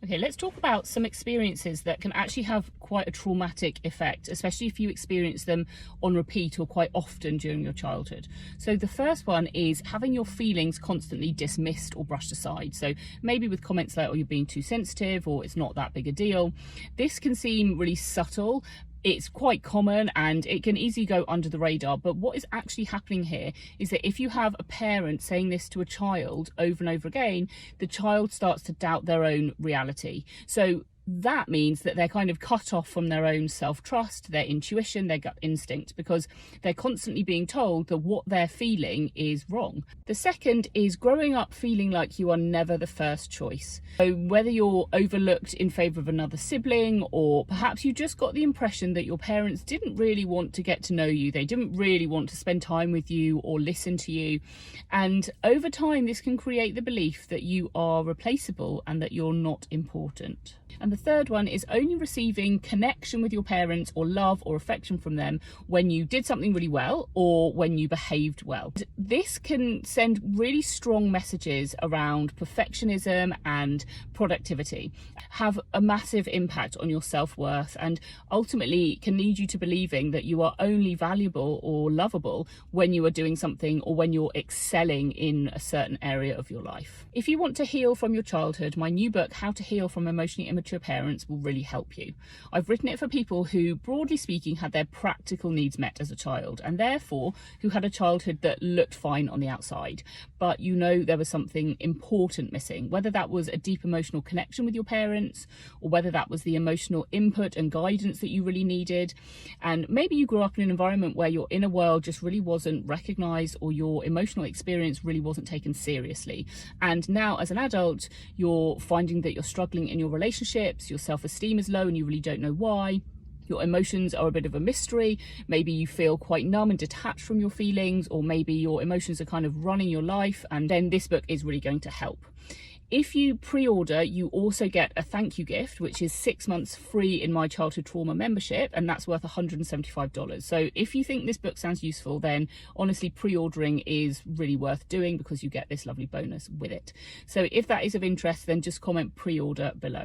Okay, let's talk about some experiences that can actually have quite a traumatic effect, especially if you experience them on repeat or quite often during your childhood. So the first one is having your feelings constantly dismissed or brushed aside. So maybe with comments like, oh, you're being too sensitive, or it's not that big a deal. This can seem really subtle. It's quite common and it can easily go under the radar, but what is actually happening here is that if you have a parent saying this to a child over and over again, the child starts to doubt their own reality. So that means that they're kind of cut off from their own self-trust, their intuition, their gut instinct, because they're constantly being told that what they're feeling is wrong. The second is growing up feeling like you are never the first choice. So whether you're overlooked in favour of another sibling, or perhaps you just got the impression that your parents didn't really want to get to know you, they didn't really want to spend time with you or listen to you. And over time, this can create the belief that you are replaceable and that you're not important. And the third one is only receiving connection with your parents or love or affection from them when you did something really well or when you behaved well. This can send really strong messages around perfectionism and productivity, have a massive impact on your self-worth, and ultimately can lead you to believing that you are only valuable or lovable when you are doing something or when you're excelling in a certain area of your life. If you want to heal from your childhood, my new book, How to Heal from Emotionally Immature Parents, will really help you. I've written it for people who, broadly speaking, had their practical needs met as a child, and therefore who had a childhood that looked fine on the outside, but you know there was something important missing, whether that was a deep emotional connection with your parents, or whether that was the emotional input and guidance that you really needed. And maybe you grew up in an environment where your inner world just really wasn't recognized, or your emotional experience really wasn't taken seriously. And now as an adult, you're finding that you're struggling in your relationships, your self-esteem is low and you really don't know why. Your emotions are a bit of a mystery. Maybe you feel quite numb and detached from your feelings, or maybe your emotions are kind of running your life, and then this book is really going to help. If you pre-order, you also get a thank you gift, which is 6 months free in my childhood trauma membership, and that's worth $175. So if you think this book sounds useful, then honestly pre-ordering is really worth doing because you get this lovely bonus with it. So if that is of interest, then just comment pre-order below.